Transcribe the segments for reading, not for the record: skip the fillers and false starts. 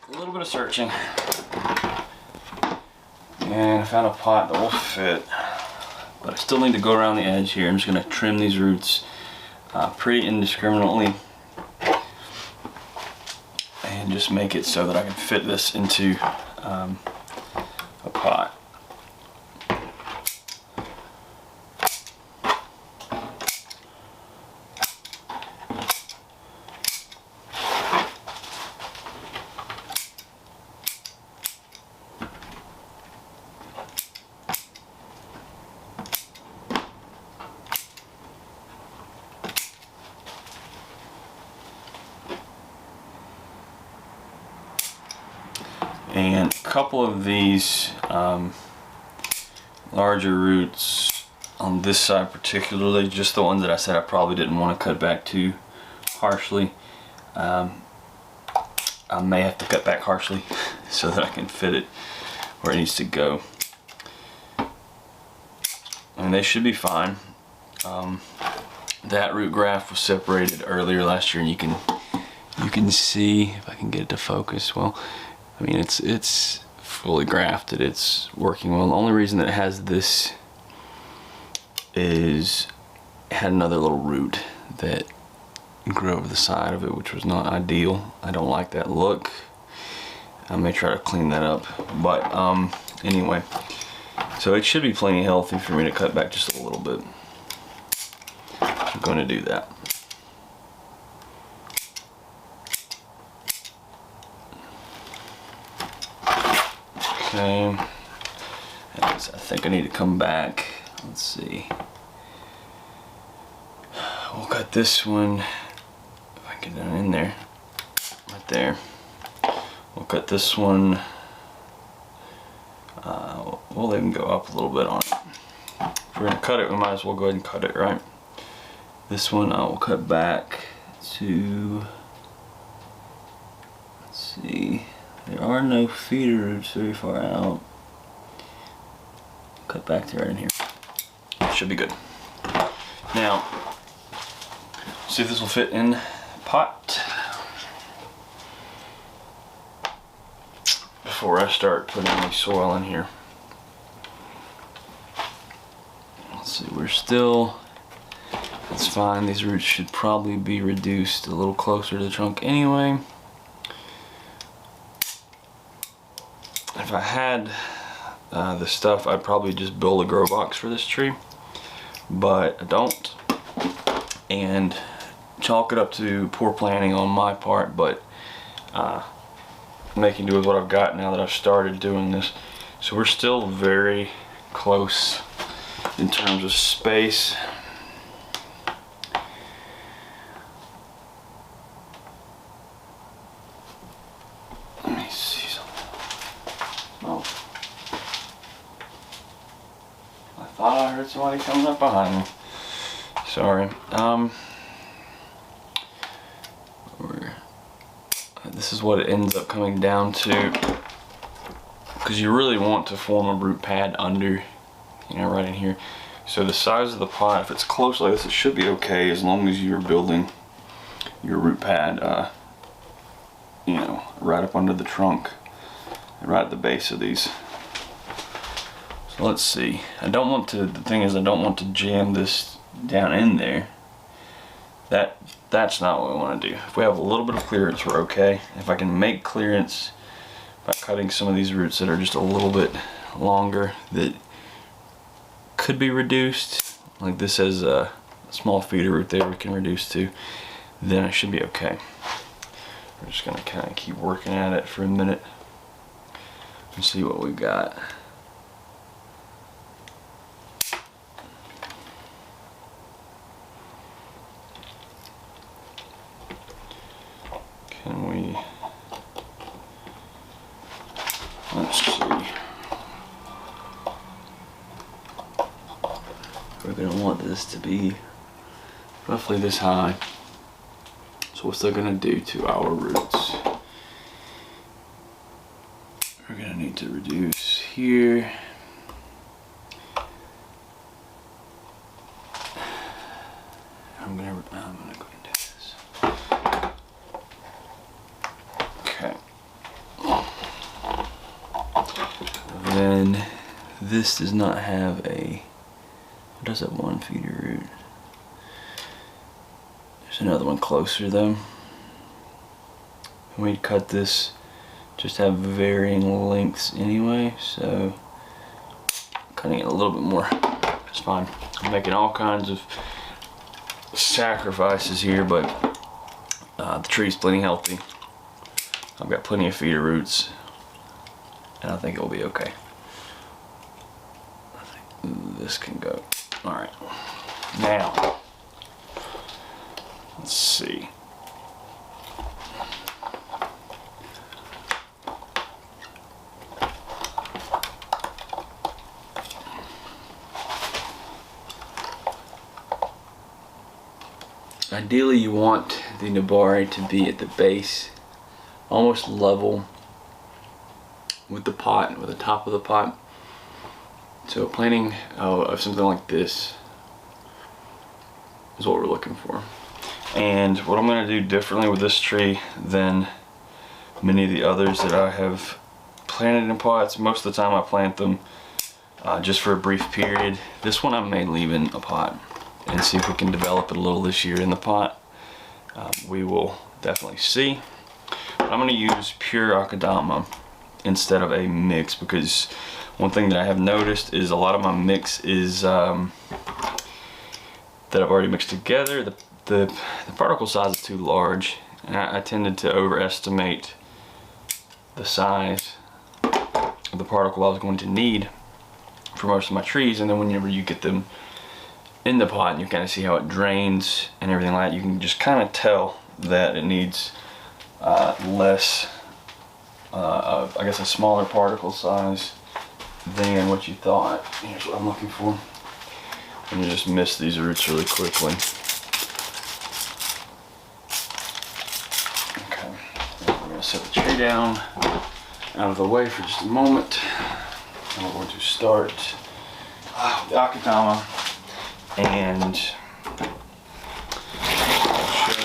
a little bit of searching, and I found a pot that will fit, but I still need to go around the edge here. I'm just going to trim these roots pretty indiscriminately and just make it so that I can fit this into a pot. And a couple of these larger roots on this side particularly, just the ones that I said I probably didn't want to cut back too harshly, I may have to cut back harshly so that I can fit it where it needs to go. And they should be fine. That root graft was separated earlier last year, and you can see, if I can get it to focus well, I mean, it's fully grafted, it's working well. The only reason that it has this is it had another little root that grew over the side of it, which was not ideal. I don't like that look. I may try to clean that up, but anyway, so it should be plenty healthy for me to cut back just a little bit. I'm going to do that. Okay, and I think I need to come back. Let's see. We'll cut this one, if I can get that in there, right there. We'll cut this one. We'll even go up a little bit on it. If we're gonna cut it, we might as well go ahead and cut it, right? This one I will cut back to, let's see, there are no feeder roots very far out. Cut back to right in here. Should be good. Now, see if this will fit in the pot before I start putting any soil in here. Let's see, we're still, that's fine. These roots should probably be reduced a little closer to the trunk anyway. If I had the stuff, I'd probably just build a grow box for this tree, but I don't, and chalk it up to poor planning on my part, but making do with what I've got now that I've started doing this. So we're still very close in terms of space. Let me see something. Oh, I thought I heard somebody coming up behind me. Sorry. This is what it ends up coming down to, because you really want to form a root pad under, you know, right in here. So the size of the pot, if it's close like this, it should be okay as long as you're building your root pad, you know, right up under the trunk, right at the base of these. So let's see. I don't want to, the thing is, I don't want to jam this down in there. That's not what we want to do. If we have a little bit of clearance, we're okay. If I can make clearance by cutting some of these roots that are just a little bit longer that could be reduced, like this has a small feeder root there we can reduce to, then I should be okay. We're just going to kind of keep working at it for a minute and see what we got. Can we, let's see, we're going to want this to be roughly this high. So what's that going to do to our roots? We're going to need to reduce here. I'm going to go ahead and do this. Okay. then this does not have a, what does that 1 feeder root? There's another one closer though. And we'd cut this, just have varying lengths anyway, so cutting it a little bit more, it's fine. I'm making all kinds of sacrifices here, but the tree's plenty healthy. I've got plenty of feeder roots, and I think it will be okay. I think this can go. Alright, now, let's see. Ideally you want the Nebari to be at the base, almost level with the pot, with the top of the pot. So planting of something like this is what we're looking for. And what I'm going to do differently with this tree than many of the others that I have planted in pots, most of the time I plant them just for a brief period. This one I may leave in a pot and see if we can develop it a little this year in the pot. We will definitely see. But I'm going to use pure Akadama instead of a mix, because one thing that I have noticed is a lot of my mix is that I've already mixed together. The particle size is too large, and I tended to overestimate the size of the particle I was going to need for most of my trees, and then whenever you get them in the pot and you kind of see how it drains and everything like that, you can just kind of tell that it needs less, I guess a smaller particle size than what you thought. Here's what I'm looking for. And you just miss these roots really quickly. Okay, we're going to set the tree down out of the way for just a moment. And we're going to start with the Akadama. And I'll show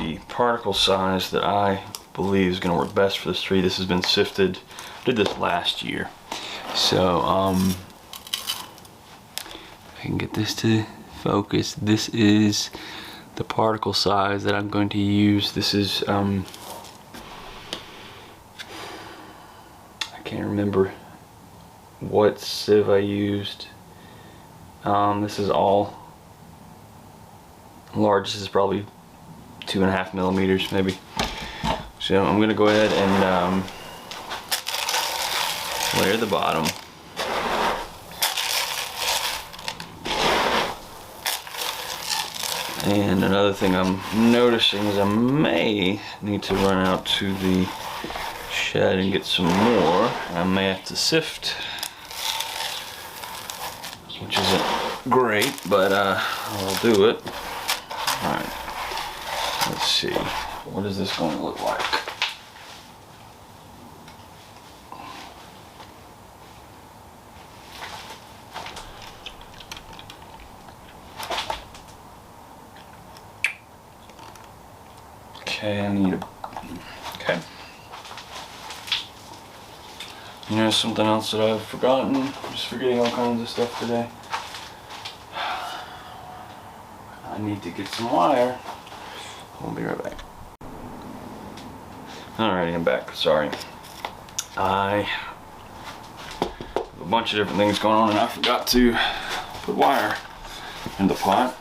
you the particle size that I believe is going to work best for this tree. This has been sifted. I did this last year. So, if I can get this to focus, this is the particle size that I'm going to use. This is, I can't remember what sieve I used. This is all large. This is probably 2.5 millimeters maybe. So I'm going to go ahead and layer the bottom. And another thing I'm noticing is I may need to run out to the shed and get some more. I may have to sift, which isn't great, but I'll do it. Alright, let's see. What is this going to look like? Okay, I need a... Okay. You know something else that I've forgotten? I'm just forgetting all kinds of stuff today. I need to get some wire. I'll be right back. Alrighty, I'm back. Sorry. I have a bunch of different things going on and I forgot to put wire in the pot.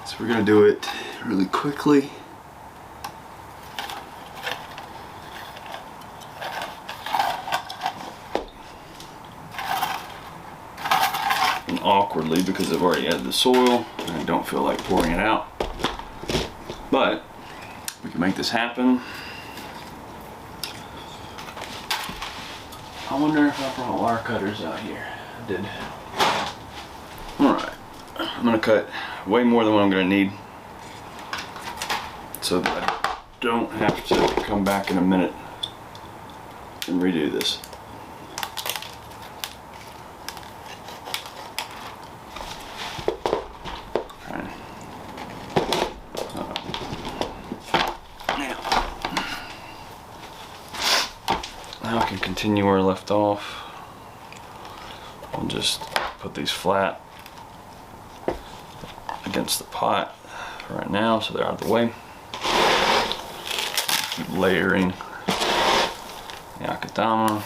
So we're gonna do it really quickly. And awkwardly, because I've already added the soil and I don't feel like pouring it out. But we can make this happen. I wonder if I brought wire cutters out here. I did. Alright, I'm gonna cut way more than what I'm gonna need so that I don't have to come back in a minute and redo this. now I can continue where I left off. I'll just put these flat against the pot right now so they're out of the way. Keep layering the akadama.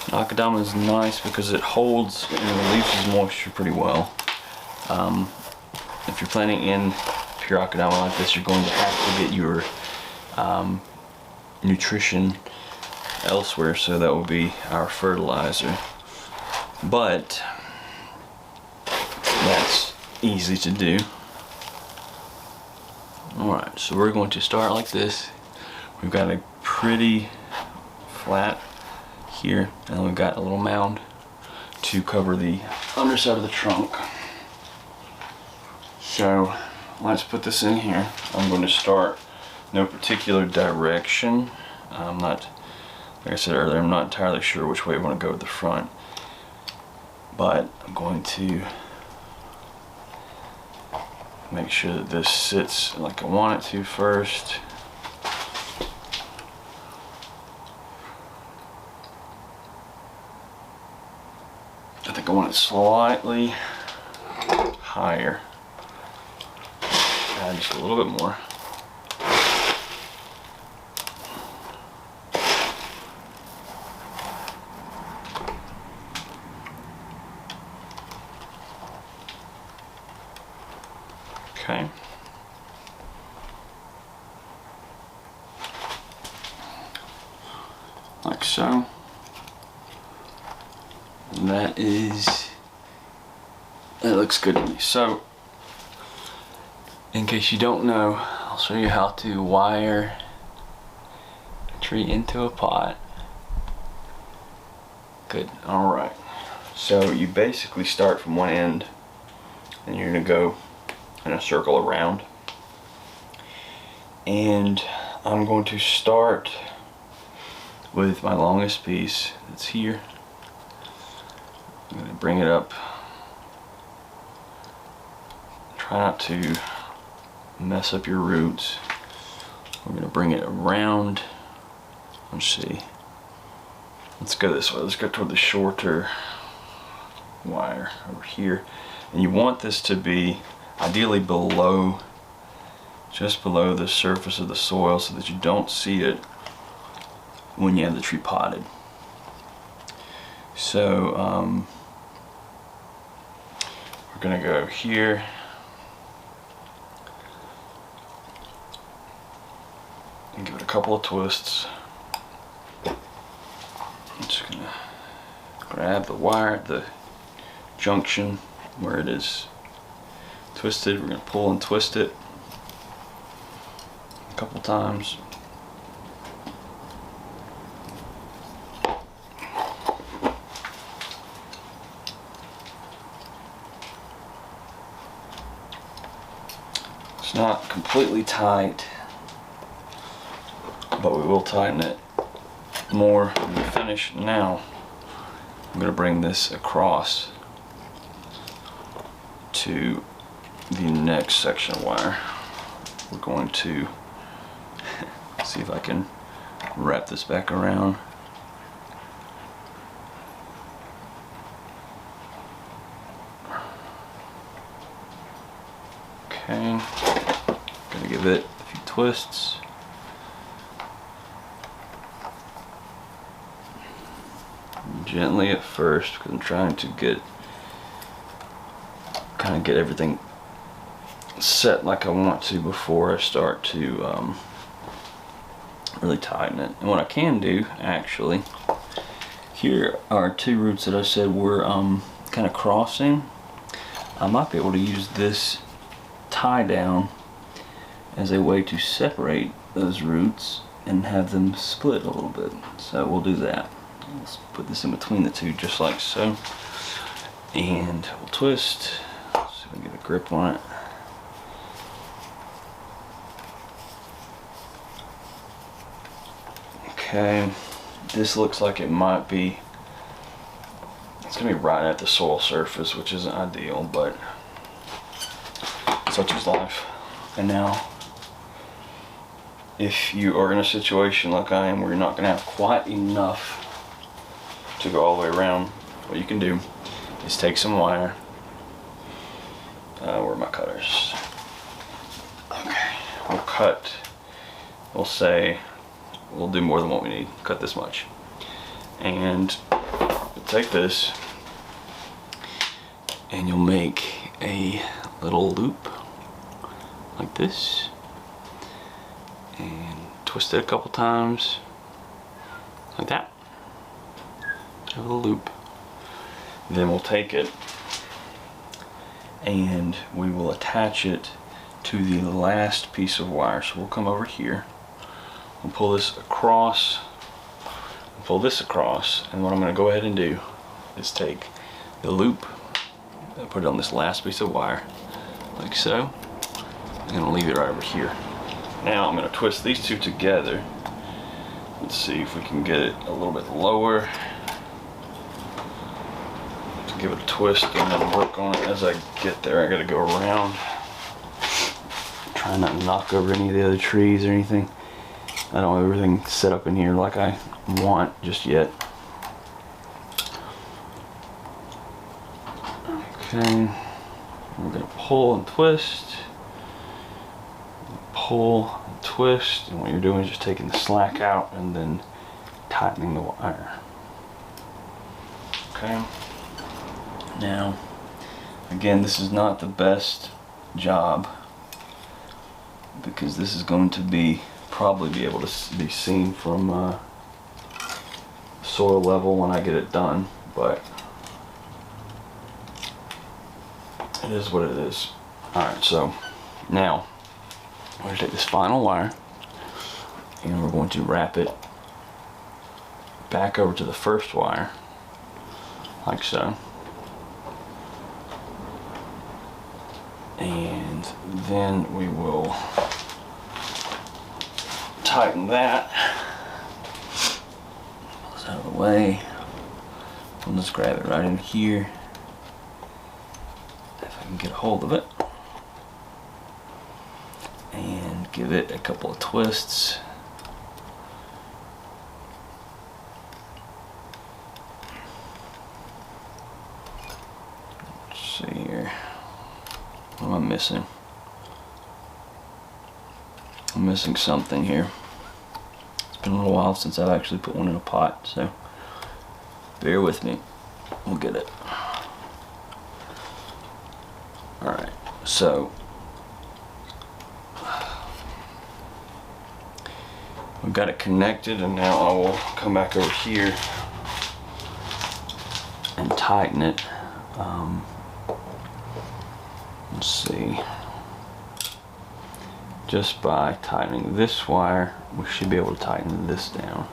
Akadama is nice because it holds and releases moisture pretty well. If you're planting in pure akadama like this, you're going to have to get your nutrition elsewhere, so that will be our fertilizer. But that's easy to do. Alright, so we're going to start like this. We've got a pretty flat here, and we've got a little mound to cover the underside of the trunk. So let's put this in here. I'm going to start no particular direction. I'm not, like I said earlier, I'm not entirely sure which way I want to go with the front, but I'm going to make sure that this sits like I want it to first. I think I want it slightly higher. Add just a little bit more. Okay. Like so. And that looks good to me. So, in case you don't know, I'll show you how to wire a tree into a pot. Good, alright. So you basically start from one end and you're going to go in a circle around. And I'm going to start with my longest piece that's here. I'm going to bring it up. Try not to mess up your roots. We're going to bring it around. Let's see. Let's go this way. Let's go toward the shorter wire over here. And you want this to be ideally below, just below the surface of the soil, so that you don't see it when you have the tree potted. So we're going to go here. And give it a couple of twists. I'm just going to grab the wire at the junction where it is twisted. We're going to pull and twist it a couple times. It's not completely tight, but we will tighten it more when we finish. Now I'm going to bring this across to the next section of wire. We're going to see if I can wrap this back around. Okay, gonna give it a few twists. Gently at first, because I'm trying to get everything set like I want to before I start to really tighten it. And what I can do, actually, here are two roots that I said were kind of crossing. I might be able to use this tie down as a way to separate those roots and have them split a little bit. So we'll do that. Let's put this in between the two just like so, and we'll twist. Let's see if we can get a grip on it. Okay, this looks like it might be, it's gonna be right at the soil surface, which isn't ideal, but such is life. And now if you are in a situation like I am where you're not going to have quite enough to go all the way around, what you can do is take some wire. Where are my cutters? Okay, we'll say we'll do more than what we need. Cut this much. And you'll take this and you'll make a little loop like this and twist it a couple times like that. Have a little loop. Then we'll take it and we will attach it to the last piece of wire. So we'll come over here, we'll pull this across, pull this across, and what I'm going to go ahead and do is take the loop and put it on this last piece of wire like so. I'm going to leave it right over here. Now I'm going to twist these two together. Let's see if we can get it a little bit lower. Give it a twist and then work on it as I get there. I gotta go around. Try not to knock over any of the other trees or anything. I don't have everything set up in here like I want just yet. Okay, we're gonna pull and twist. Pull and twist, and what you're doing is just taking the slack out and then tightening the wire. Okay. Now, again, this is not the best job because this is going to probably be able to be seen from soil level when I get it done, but it is what it is. Alright, so now we're going to take this final wire and we're going to wrap it back over to the first wire like so. And then we will tighten that. Pull this out of the way. We'll just grab it right in here if I can get a hold of it. And give it a couple of twists. Let's see here. What am I missing? I'm missing something here. It's been a little while since I've actually put one in a pot, so bear with me. We'll get it. Alright, so we've got it connected, and now I will come back over here and tighten it. Let's see. Just by tightening this wire, we should be able to tighten this down.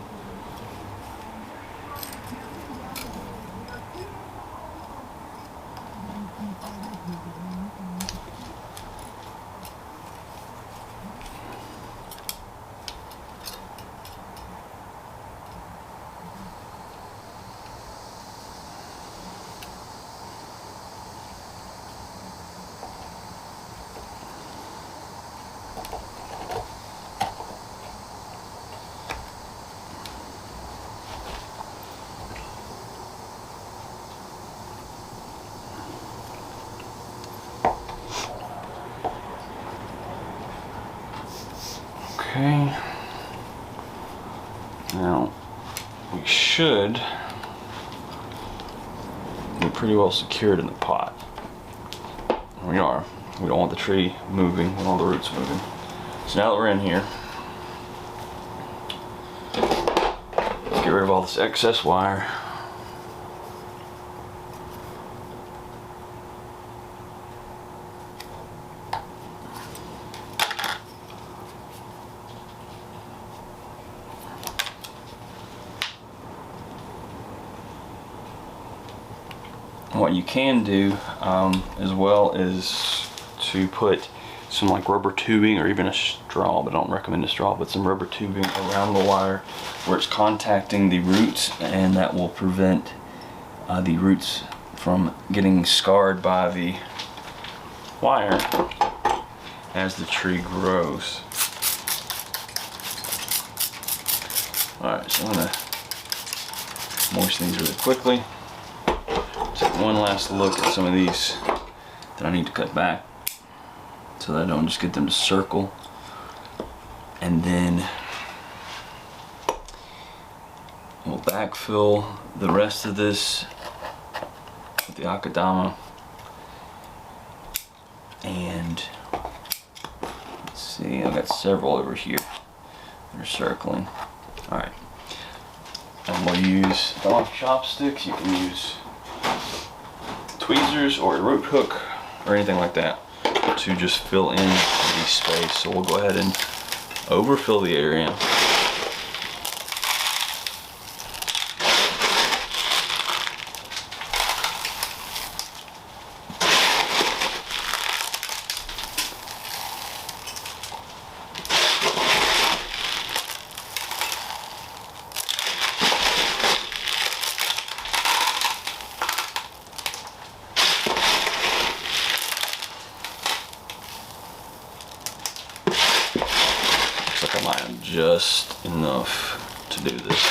Okay, now we should be pretty well secured in the pot. We are. We don't want the tree moving, we don't want the roots moving. So now that we're in here, let's get rid of all this excess wire. What you can do as well is to put some like rubber tubing or even a straw, but I don't recommend a straw, but some rubber tubing around the wire where it's contacting the roots, and that will prevent the roots from getting scarred by the wire as the tree grows. Alright, so I'm gonna moisten these really quickly. Take one last look at some of these that I need to cut back so that I don't just get them to circle. And then we'll backfill the rest of this with the akadama. And let's see, I've got several over here that are circling. Alright. And we'll use, if I don't have chopsticks, you can use tweezers or a root hook or anything like that to just fill in the space. So we'll go ahead and overfill the area. Looks like I might have just enough to do this.